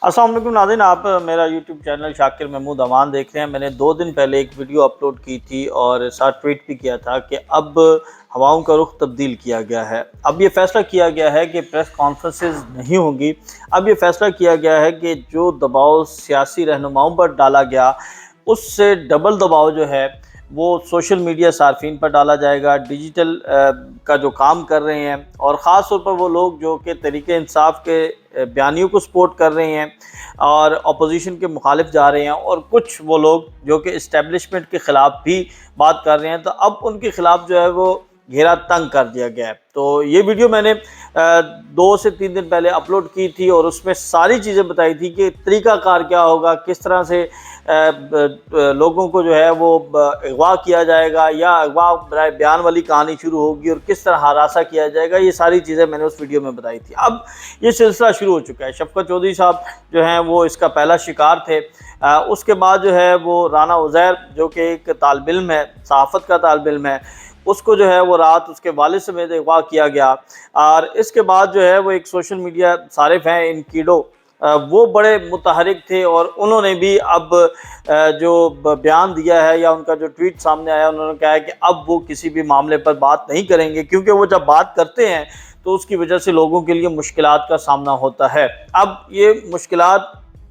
السلام علیکم ناظرین، آپ میرا یوٹیوب چینل شاکر محمود امان دیکھ رہے ہیں۔ میں نے 2 دن پہلے ایک ویڈیو اپلوڈ کی تھی اور ساتھ ٹویٹ بھی کیا تھا کہ اب ہواؤں کا رخ تبدیل کیا گیا ہے۔ اب یہ فیصلہ کیا گیا ہے کہ پریس کانفرنسز نہیں ہوں گی۔ اب یہ فیصلہ کیا گیا ہے کہ جو دباؤ سیاسی رہنماؤں پر ڈالا گیا اس سے ڈبل دباؤ جو ہے وہ سوشل میڈیا صارفین پر ڈالا جائے گا۔ ڈیجیٹل کا جو کام کر رہے ہیں اور خاص طور پر وہ لوگ جو کہ تحریک انصاف کے بیانیوں کو سپورٹ کر رہے ہیں اور اپوزیشن کے مخالف جا رہے ہیں، اور کچھ وہ لوگ جو کہ اسٹیبلشمنٹ کے خلاف بھی بات کر رہے ہیں، تو اب ان کے خلاف جو ہے وہ گھیرا تنگ کر دیا گیا ہے۔ تو یہ ویڈیو میں نے 2 سے 3 دن پہلے اپلوڈ کی تھی اور اس میں ساری چیزیں بتائی تھی کہ طریقہ کار کیا ہوگا، کس طرح سے لوگوں کو جو ہے وہ اغوا کیا جائے گا یا اغوا برائے بیان والی کہانی شروع ہوگی اور کس طرح ہراساں کیا جائے گا۔ یہ ساری چیزیں میں نے اس ویڈیو میں بتائی تھی۔ اب یہ سلسلہ شروع ہو چکا ہے۔ شفقت چودھری صاحب جو ہیں وہ اس کا پہلا شکار تھے۔ اس کے بعد جو ہے وہ رانا عزیر جو کہ ایک طالب علم ہے، صحافت کا طالب علم ہے، اس کو جو ہے وہ رات اس کے والد سمیت اغوا کیا گیا۔ اور اس کے بعد جو ہے وہ ایک سوشل میڈیا صارف ہیں انکیڈو، وہ بڑے متحرک تھے اور انہوں نے بھی اب جو بیان دیا ہے یا ان کا جو ٹویٹ سامنے آیا، انہوں نے کہا ہے کہ اب وہ کسی بھی معاملے پر بات نہیں کریں گے، کیونکہ وہ جب بات کرتے ہیں تو اس کی وجہ سے لوگوں کے لیے مشکلات کا سامنا ہوتا ہے۔ اب یہ مشکلات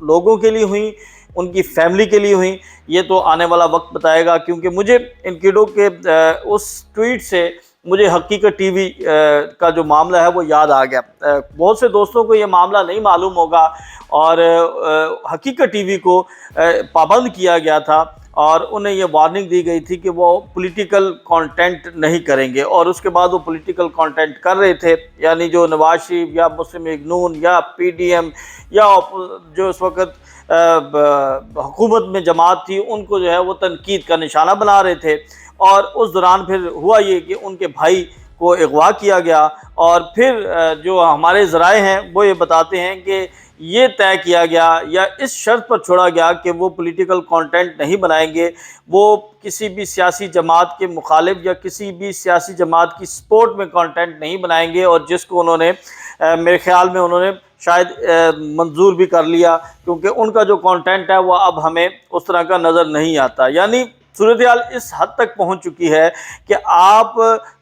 لوگوں کے لیے ہوئیں، ان کی فیملی کے لیے ہوئیں، یہ تو آنے والا وقت بتائے گا، کیونکہ مجھے انکیڈو کے اس ٹویٹ سے مجھے حقیقت ٹی وی کا جو معاملہ ہے وہ یاد آ گیا۔ بہت سے دوستوں کو یہ معاملہ نہیں معلوم ہوگا، اور حقیقت ٹی وی کو پابند کیا گیا تھا اور انہیں یہ وارننگ دی گئی تھی کہ وہ پولیٹیکل کانٹینٹ نہیں کریں گے، اور اس کے بعد وہ پولیٹیکل کانٹینٹ کر رہے تھے، یعنی جو نواز شریف یا مسلم لیگ نون یا پی ڈی ایم یا جو اس وقت حکومت میں جماعت تھی، ان کو جو ہے وہ تنقید کا نشانہ بنا رہے تھے۔ اور اس دوران پھر ہوا یہ کہ ان کے بھائی کو اغوا کیا گیا، اور پھر جو ہمارے ذرائع ہیں وہ یہ بتاتے ہیں کہ یہ طے کیا گیا یا اس شرط پر چھوڑا گیا کہ وہ پولیٹیکل کانٹینٹ نہیں بنائیں گے، وہ کسی بھی سیاسی جماعت کے مخالف یا کسی بھی سیاسی جماعت کی سپورٹ میں کانٹینٹ نہیں بنائیں گے، اور جس کو انہوں نے میرے خیال میں انہوں نے شاید منظور بھی کر لیا، کیونکہ ان کا جو کانٹینٹ ہے وہ اب ہمیں اس طرح کا نظر نہیں آتا۔ یعنی صورتحال اس حد تک پہنچ چکی ہے کہ آپ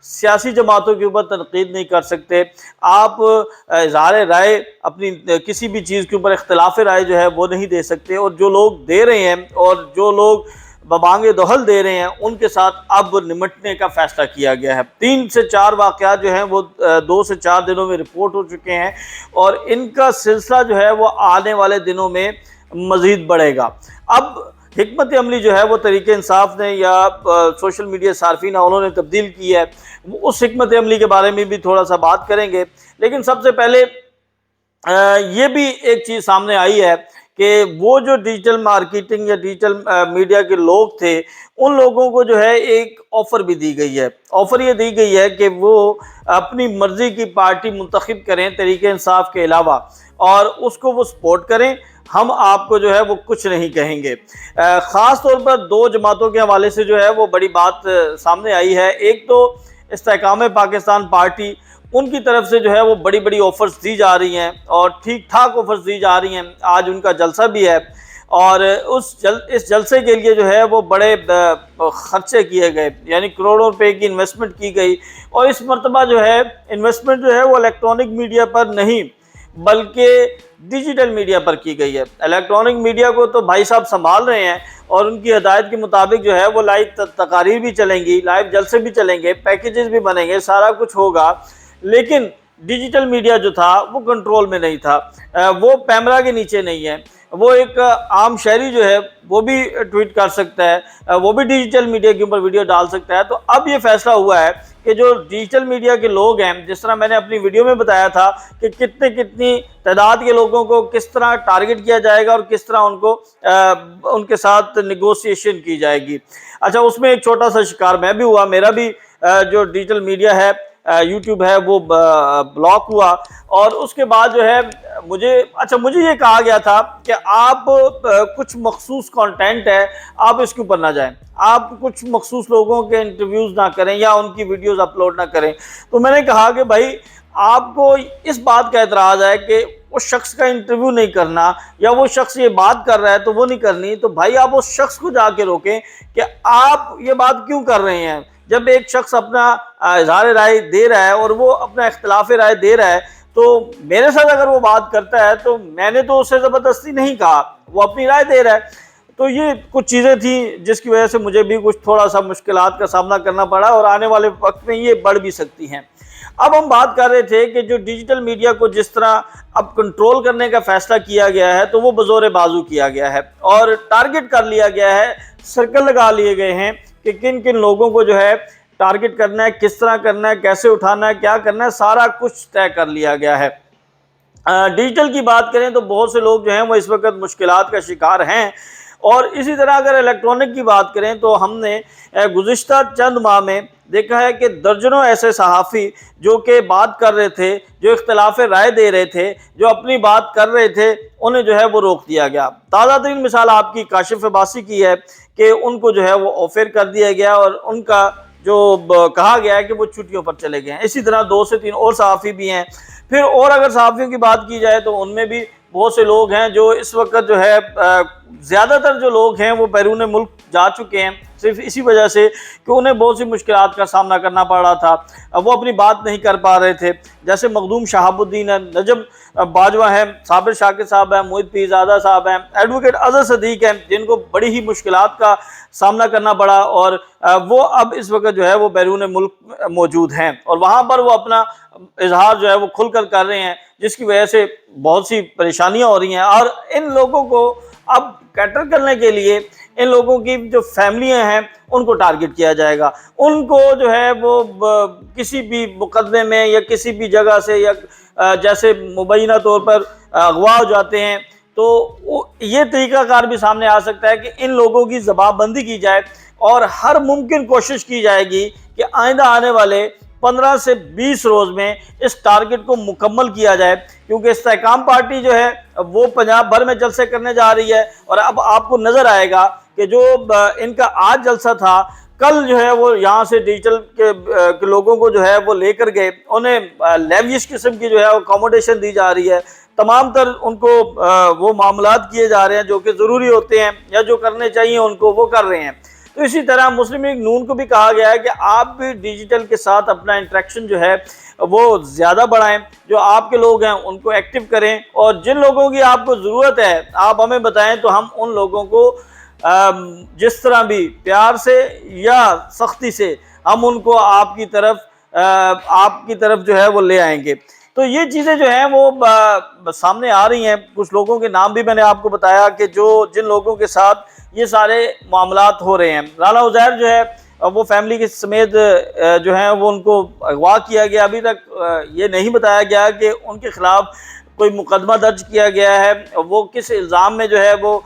سیاسی جماعتوں کے اوپر تنقید نہیں کر سکتے، آپ اظہار رائے اپنی کسی بھی چیز کے اوپر اختلاف رائے جو ہے وہ نہیں دے سکتے، اور جو لوگ دے رہے ہیں اور جو لوگ ببانگ دہل دے رہے ہیں ان کے ساتھ اب نمٹنے کا فیصلہ کیا گیا ہے۔ 3 سے 4 واقعات جو ہیں وہ 2 سے 4 دنوں میں رپورٹ ہو چکے ہیں، اور ان کا سلسلہ جو ہے وہ آنے والے دنوں میں مزید بڑھے گا۔ اب حکمت عملی جو ہے وہ تحریک انصاف نے یا سوشل میڈیا صارفین انہوں نے تبدیل کی ہے، اس حکمت عملی کے بارے میں بھی تھوڑا سا بات کریں گے۔ لیکن سب سے پہلے یہ بھی ایک چیز سامنے آئی ہے کہ وہ جو ڈیجیٹل مارکیٹنگ یا ڈیجیٹل میڈیا کے لوگ تھے، ان لوگوں کو جو ہے ایک آفر بھی دی گئی ہے۔ آفر یہ دی گئی ہے کہ وہ اپنی مرضی کی پارٹی منتخب کریں تحریک انصاف کے علاوہ، اور اس کو وہ سپورٹ کریں، ہم آپ کو جو ہے وہ کچھ نہیں کہیں گے۔ خاص طور پر 2 جماعتوں کے حوالے سے جو ہے وہ بڑی بات سامنے آئی ہے۔ ایک تو استحکام پاکستان پارٹی، ان کی طرف سے جو ہے وہ بڑی بڑی آفرز دی جا رہی ہیں اور ٹھیک ٹھاک آفرز دی جا رہی ہیں۔ آج ان کا جلسہ بھی ہے، اور اس جلسے کے لیے جو ہے وہ بڑے خرچے کیے گئے، یعنی کروڑوں روپے کی انویسٹمنٹ کی گئی، اور اس مرتبہ جو ہے انویسٹمنٹ جو ہے وہ الیکٹرانک میڈیا پر نہیں بلکہ ڈیجیٹل میڈیا پر کی گئی ہے۔ الیکٹرانک میڈیا کو تو بھائی صاحب سنبھال رہے ہیں، اور ان کی ہدایت کے مطابق جو ہے وہ لائیو تقاریر بھی چلیں گی، لائیو جلسے بھی چلیں گے، پیکیجز بھی بنیں گے، سارا کچھ ہوگا۔ لیکن ڈیجیٹل میڈیا جو تھا وہ کنٹرول میں نہیں تھا، وہ پیمرا کے نیچے نہیں ہے، وہ ایک عام شہری جو ہے وہ بھی ٹویٹ کر سکتا ہے، وہ بھی ڈیجیٹل میڈیا کے اوپر ویڈیو ڈال سکتا ہے۔ تو اب یہ فیصلہ ہوا ہے کہ جو ڈیجیٹل میڈیا کے لوگ ہیں، جس طرح میں نے اپنی ویڈیو میں بتایا تھا کہ کتنی تعداد کے لوگوں کو کس طرح ٹارگٹ کیا جائے گا اور کس طرح ان کے ساتھ نیگوسیشن کی جائے گی۔ اچھا، اس میں ایک چھوٹا سا شکار میں بھی ہوا، میرا بھی جو ڈیجیٹل میڈیا ہے، یوٹیوب ہے، وہ بلاک ہوا، اور اس کے بعد جو ہے مجھے یہ کہا گیا تھا کہ آپ کچھ مخصوص کانٹینٹ ہے، آپ اس کے اوپر نہ جائیں، آپ کچھ مخصوص لوگوں کے انٹرویوز نہ کریں یا ان کی ویڈیوز اپلوڈ نہ کریں۔ تو میں نے کہا کہ بھائی آپ کو اس بات کا اعتراض ہے کہ اس شخص کا انٹرویو نہیں کرنا یا وہ شخص یہ بات کر رہا ہے تو وہ نہیں کرنی، تو بھائی آپ اس شخص کو جا کے روکیں کہ آپ یہ بات کیوں کر رہے ہیں۔ جب ایک شخص اپنا اظہار رائے دے رہا ہے اور وہ اپنا اختلاف رائے دے رہا ہے تو میرے ساتھ اگر وہ بات کرتا ہے تو میں نے تو اسے زبردستی نہیں کہا، وہ اپنی رائے دے رہا ہے۔ تو یہ کچھ چیزیں تھیں جس کی وجہ سے مجھے بھی کچھ تھوڑا سا مشکلات کا سامنا کرنا پڑا اور آنے والے وقت میں یہ بڑھ بھی سکتی ہیں۔ اب ہم بات کر رہے تھے کہ جو ڈیجیٹل میڈیا کو جس طرح اب کنٹرول کرنے کا فیصلہ کیا گیا ہے تو وہ بزور بازو کیا گیا ہے اور ٹارگٹ کر لیا گیا ہے، سرکل لگا لیے گئے ہیں کہ کن کن لوگوں کو جو ہے ٹارگٹ کرنا ہے، کس طرح کرنا ہے، کیسے اٹھانا ہے، کیا کرنا ہے، سارا کچھ طے کر لیا گیا ہے۔ ڈیجیٹل کی بات کریں تو بہت سے لوگ جو ہیں وہ اس وقت مشکلات کا شکار ہیں، اور اسی طرح اگر الیکٹرانک کی بات کریں تو ہم نے گزشتہ چند ماہ میں دیکھا ہے کہ درجنوں ایسے صحافی جو کہ بات کر رہے تھے، جو اختلاف رائے دے رہے تھے، جو اپنی بات کر رہے تھے، انہیں جو ہے وہ روک دیا گیا۔ تازہ ترین مثال آپ کی کاشف عباسی کی ہے کہ ان کو جو ہے وہ آفر کر دیا گیا اور ان کا جو کہا گیا ہے کہ وہ چھٹیوں پر چلے گئے ہیں۔ اسی طرح 2 سے 3 اور صحافی بھی ہیں۔ پھر اور اگر صحافیوں کی بات کی جائے تو ان میں بھی بہت سے لوگ ہیں جو اس وقت جو ہے زیادہ تر جو لوگ ہیں وہ بیرون ملک جا چکے ہیں، صرف اسی وجہ سے کہ انہیں بہت سی مشکلات کا سامنا کرنا پڑ رہا تھا، وہ اپنی بات نہیں کر پا رہے تھے۔ جیسے مخدوم شہاب الدین ہے، نجم باجوہ ہے، صابر شاکر صاحب ہیں، موحد پیرزادہ صاحب ہیں، ایڈوکیٹ اظہر صدیق ہیں، جن کو بڑی ہی مشکلات کا سامنا کرنا پڑا اور وہ اب اس وقت جو ہے وہ بیرون ملک موجود ہیں اور وہاں پر وہ اپنا اظہار جو ہے وہ کھل کر رہے ہیں، جس کی وجہ سے بہت سی پریشانیاں ہو رہی ہیں۔ اور ان لوگوں کو اب کیٹر کرنے کے لیے ان لوگوں کی جو فیملیاں ہیں ان کو ٹارگٹ کیا جائے گا، ان کو جو ہے وہ کسی بھی مقدمے میں یا کسی بھی جگہ سے یا جیسے مبینہ طور پر اغوا ہو جاتے ہیں تو یہ طریقہ کار بھی سامنے آ سکتا ہے کہ ان لوگوں کی ضبط بندی کی جائے اور ہر ممکن کوشش کی جائے گی کہ آئندہ آنے والے 15 سے 20 روز میں اس ٹارگٹ کو مکمل کیا جائے، کیونکہ استحکام پارٹی جو ہے وہ پنجاب بھر میں جلسے کرنے جا رہی ہے اور اب آپ کو نظر آئے گا کہ جو ان کا آج جلسہ تھا، کل جو ہے وہ یہاں سے ڈیجیٹل کے لوگوں کو جو ہے وہ لے کر گئے، انہیں لیویش قسم کی جو ہے اکوموڈیشن دی جا رہی ہے، تمام تر ان کو وہ معاملات کیے جا رہے ہیں جو کہ ضروری ہوتے ہیں یا جو کرنے چاہیے ان کو وہ کر رہے ہیں۔ تو اسی طرح مسلم لیگ نون کو بھی کہا گیا ہے کہ آپ بھی ڈیجیٹل کے ساتھ اپنا انٹریکشن جو ہے وہ زیادہ بڑھائیں، جو آپ کے لوگ ہیں ان کو ایکٹیو کریں اور جن لوگوں کی آپ کو ضرورت ہے آپ ہمیں بتائیں تو ہم ان لوگوں کو جس طرح بھی پیار سے یا سختی سے ہم ان کو آپ کی طرف جو ہے وہ لے آئیں گے۔ تو یہ چیزیں جو ہیں وہ سامنے آ رہی ہیں۔ کچھ لوگوں کے نام بھی میں نے آپ کو بتایا کہ جن لوگوں کے ساتھ یہ سارے معاملات ہو رہے ہیں۔ رانا عزیر جو ہے وہ فیملی کے سمیت جو ہیں وہ ان کو اغوا کیا گیا، ابھی تک یہ نہیں بتایا گیا کہ ان کے خلاف کوئی مقدمہ درج کیا گیا ہے، وہ کس الزام میں جو ہے وہ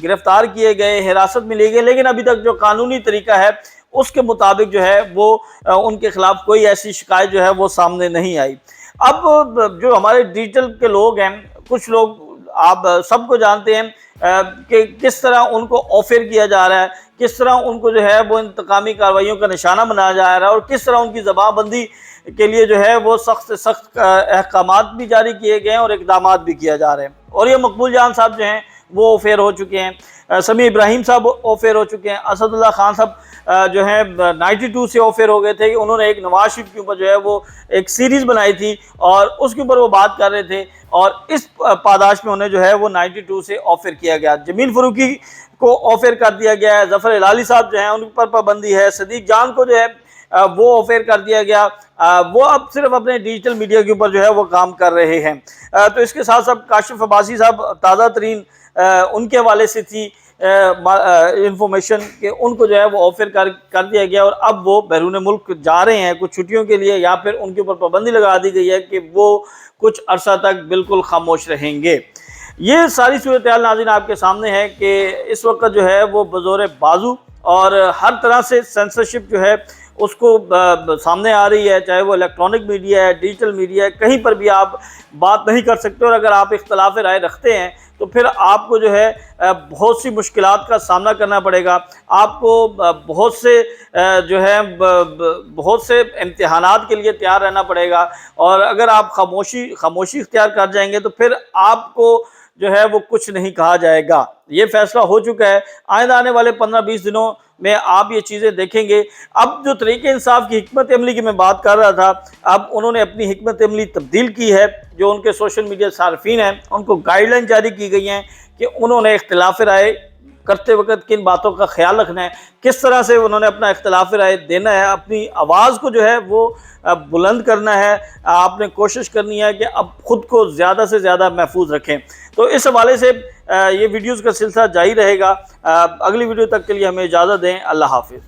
گرفتار کیے گئے، حراست میں لیے گئے، لیکن ابھی تک جو قانونی طریقہ ہے اس کے مطابق جو ہے وہ ان کے خلاف کوئی ایسی شکایت جو ہے وہ سامنے نہیں آئی۔ اب جو ہمارے ڈیجیٹل کے لوگ ہیں، کچھ لوگ آپ سب کو جانتے ہیں کہ کس طرح ان کو آفر کیا جا رہا ہے، کس طرح ان کو جو ہے وہ انتقامی کارروائیوں کا نشانہ بنایا جا رہا ہے اور کس طرح ان کی ضبط بندی کے لیے جو ہے وہ سخت سے سخت احکامات بھی جاری کیے گئے ہیں اور اقدامات بھی کیا جا رہے ہیں۔ اور یہ مقبول جان صاحب جو ہیں وہ آفر ہو چکے ہیں، سمیع ابراہیم صاحب آفر ہو چکے ہیں، اسد اللہ خان صاحب جو ہیں 92 سے آفر ہو گئے تھے کہ انہوں نے ایک نواز شریف کے اوپر جو ہے وہ ایک سیریز بنائی تھی اور اس کے اوپر وہ بات کر رہے تھے اور اس پاداش میں انہیں جو ہے وہ 92 سے آفر کیا گیا۔ جمیل فروکی کو آفر کر دیا گیا ہے، ظفر ہلالی صاحب جو ہیں ان پر پابندی ہے، صدیق جان کو جو ہے وہ آفر کر دیا گیا، وہ اب صرف اپنے ڈیجیٹل میڈیا کے اوپر جو ہے وہ کام کر رہے ہیں۔ تو اس کے ساتھ ساتھ کاشف عباسی صاحب تازہ ترین ان کے حوالے سے تھی انفارمیشن کہ ان کو جو ہے وہ آفر کر دیا گیا اور اب وہ بیرون ملک جا رہے ہیں کچھ چھٹیوں کے لیے، یا پھر ان کے اوپر پابندی لگا دی گئی ہے کہ وہ کچھ عرصہ تک بالکل خاموش رہیں گے۔ یہ ساری صورتحال ناظرین آپ کے سامنے ہے کہ اس وقت جو ہے وہ بزور بازو اور ہر طرح سے سینسرشپ جو ہے اس کو سامنے آ رہی ہے، چاہے وہ الیکٹرانک میڈیا ہے، ڈیجیٹل میڈیا ہے، کہیں پر بھی آپ بات نہیں کر سکتے اور اگر آپ اختلاف رائے رکھتے ہیں تو پھر آپ کو جو ہے بہت سی مشکلات کا سامنا کرنا پڑے گا، آپ کو بہت سے جو ہے بہت سے امتحانات کے لیے تیار رہنا پڑے گا، اور اگر آپ خاموشی اختیار کر جائیں گے تو پھر آپ کو جو ہے وہ کچھ نہیں کہا جائے گا۔ یہ فیصلہ ہو چکا ہے، آئندہ آنے والے 15-20 دنوں میں آپ یہ چیزیں دیکھیں گے۔ اب جو طریقہ انصاف کی حکمت عملی کی میں بات کر رہا تھا، اب انہوں نے اپنی حکمت عملی تبدیل کی ہے، جو ان کے سوشل میڈیا صارفین ہیں ان کو گائیڈ لائن جاری کی گئی ہیں کہ انہوں نے اختلاف رائے کرتے وقت کن باتوں کا خیال رکھنا ہے، کس طرح سے انہوں نے اپنا اختلاف رائے دینا ہے، اپنی آواز کو جو ہے وہ بلند کرنا ہے۔ آپ نے کوشش کرنی ہے کہ اب خود کو زیادہ سے زیادہ محفوظ رکھیں۔ تو اس حوالے سے یہ ویڈیوز کا سلسلہ جاری رہے گا۔ اگلی ویڈیو تک کے لیے ہمیں اجازت دیں۔ اللہ حافظ۔